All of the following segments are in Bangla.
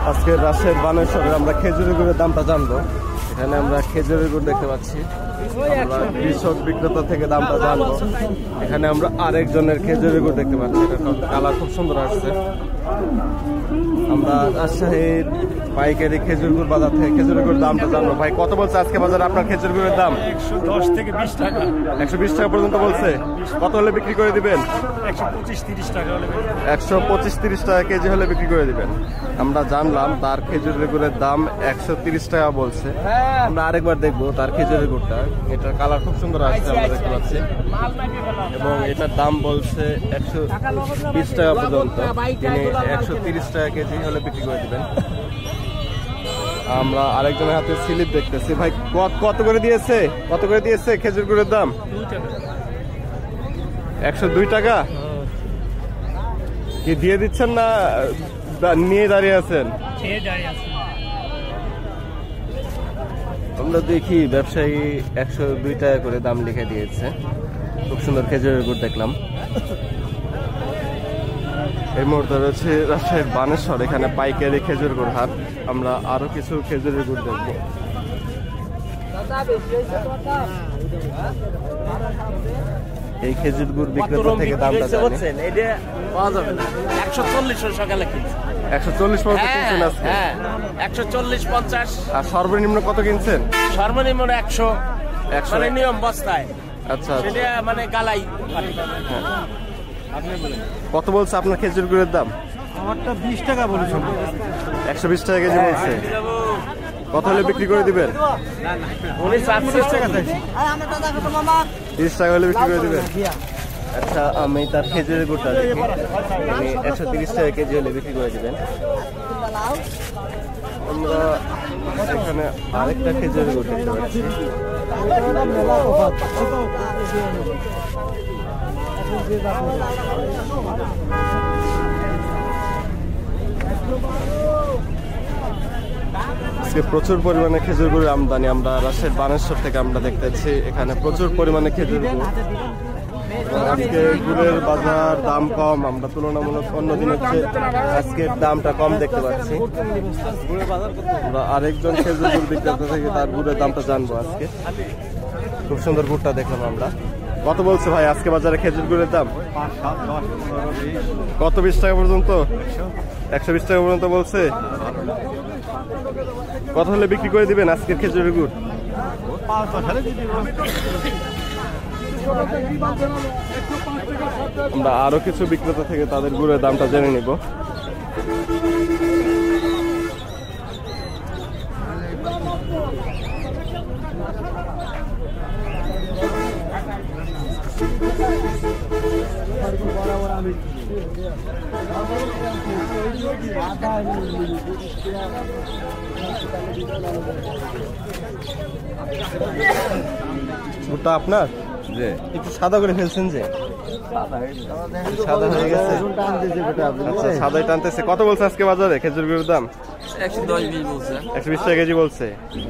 আজকে রাজশাহীর বানেশ্বরে আমরা খেজুরের গুড়ের দামটা জানবো। এখানে আমরা খেজুরের গুড় দেখতে পাচ্ছি, আমরা কৃষক বিক্রেতা থেকে দামটা জানবো। এখানে আমরা আরেকজনের খেজুরের গুড় দেখতে পাচ্ছি, এটা কালার খুব সুন্দর আসছে। আমরা রাজশাহীর পাইকারি খেজুর গুড় বাজার থেকে খেজুরের গুড়ের দামটা জানবো। ভাই কত বলছে আজকে বাজারে আপনার খেজুর গুড়ের দাম? 110 থেকে 20 টাকা। 120 টাকা পর্যন্ত বলছে। কত হলে বিক্রি করে দিবেন? 125-30 টাকা হলে। 125-30 টাকা কেজি হলে বিক্রি করে দিবেন। আমরা জানলাম তার খেজুরের গুড়ের দাম 130 টাকা বলছে। আমরা আরেকবার দেখবো তার খেজুরের গুড়টা, এটার কালার খুব সুন্দর আসছে আমরা দেখতে পাচ্ছি, এবং এটার দাম বলছে 120 টাকা পর্যন্ত। তিনি 130 টাকা কেজি হলে বিক্রি করে দিবেন। আমরা আরেকজনের হাতে স্লিপ দেখতেছি। ভাই কত করে দিয়েছে? কত করে দিয়েছে খেজুর গুড়ের দাম? 102 টাকা। কি দিয়ে দিচ্ছেন না নিয়ে দাঁড়িয়ে আছেন? আমরা দেখি ব্যবসায়ী 102 টাকা করে দাম লিখে দিয়েছে। খুব সুন্দর খেজুরের গুড় দেখলাম। এই মুহূর্তে রয়েছে রাজশাহীর বানেশ্বর, এখানে পাইকারি খেজুর গুড় হাট। আমরা আরো কিছু খেজুরের গুড় দেখবো। এই খেজুর গুড় বিক্রেতা থেকে দামটা জানেন। এটা পাওয়া যাবে না। 140 সকালে কিনছি। 140 পর্যন্ত কিনছেন আজকে? হ্যাঁ, 140-50। আর সর্বনিম্ন কত কিনছেন? সর্বনিম্ন 100 মানে নিয়ম বস্তায়। আচ্ছা, সেটা মানে গালাই। কত বলছে আপনার খেজুর গুড়ের দাম? আমারটা 20 টাকা বলেছে। 120 টাকা কেজি বলছে। কত হলে বিক্রি করে দিবেন? 30 টাকা চাইছি। 30 টাকা হলে বিক্রি করে দিবেন। আচ্ছা, আমি তার খেজুরের গুড়টা দেখি, 130 টাকা কেজি হলে বিক্রি করে দিবেন। আমরা এখানে আরেকটা খেজুরের গুড় দেখতে পাচ্ছি। আজকে প্রচুর পরিমাণে খেজুর গুড়ের আমদানি। আমরা রাজশাহীর বানেশ্বর থেকে আমরা দেখতেছি এখানে প্রচুর পরিমাণে খেজুর গুড়। আজকে গুড়ের বাজার দাম কম, আমরা তুলনামূলক অন্য দিনের চেয়ে আজকের দামটা কম দেখতে পাচ্ছি। আমরা আরেকজন খেজুর গুড় বিক্রেতা থেকে তার গুড়ের দামটা জানবো আজকে। খুব সুন্দর গুড়টা দেখলাম আমরা। কত বলছে ভাই আজকে বাজারে খেজুর গুড়ের দাম? কত 20 টাকা পর্যন্ত? 120 টাকা পর্যন্ত বলছে। কত হলে বিক্রি করে দিবেন আজকের খেজুরের গুড়? আমরা আরো কিছু বিক্রেতা থেকে তাদের গুড়ের দামটা জেনে নিব। গুড়টা আপনার? যে একটু সাদা করে ফেলছেন, যে সাদা হয়ে গেছে। আচ্ছা, সাদাই টানতেছে। কত বলছে আজকে বাজারে খেজুর গুড়ের দাম? 110-20 বলছে। 120 টাকা কেজি বলছে।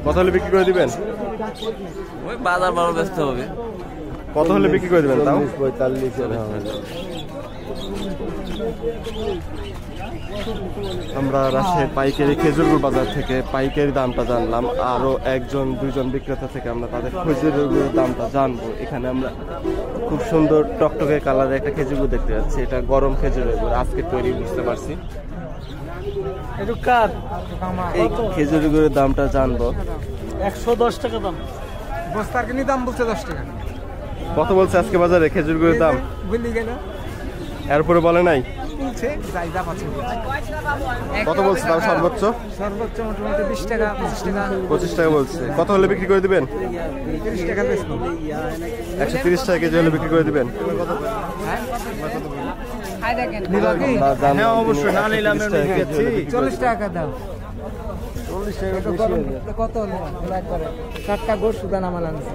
কত হলে বিক্রি করে দিবেন? ওই বাজার বড় ব্যস্ত হবে। কত হলে বিক্রি করে দিবেন? তাও 45। আমরা রাজশাহীর পাইকারি খেজুর গুড় বাজার থেকে পাইকারি দামটা জানলাম। আরো দুইজন বিক্রেতা থেকে আমরা তাদের খেজুরের গুড়ের দামটা জানবো। এখানে আমরা খুব সুন্দর টকটকে কালারের একটা খেজুর গুড় দেখতে পাচ্ছি। এটা গরম খেজুরের গুড়, আজকে তৈরি, বুঝতে পারছি। এই খেজুরের গুড়ের দামটা জানবো। 110 টাকা দাম। বস্তার কিনি দাম বলছে 10 টাকা। কত বলছে আজকে বাজারে খেজুর গুড়ের দাম? এরপরে বলে নাই। কত বলছে তাও সর্বোচ্চ? সর্বোচ্চ মোটামুটি 20 টাকা 25 টাকা বলছে। কত হলে বিক্রি করে দিবেন? 30 টাকা। 130 টাকা কেজি হলে বিক্রি করে দিবেন। অবশ্যই না নিলাম 40 টাকা দাও। 40 টাকা কত হলো? একবারে 7টা গোশ সুদা নামাল আনছে।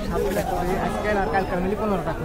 7 টাকা করে আজকে আর কালকে মিলি 15 টাকা।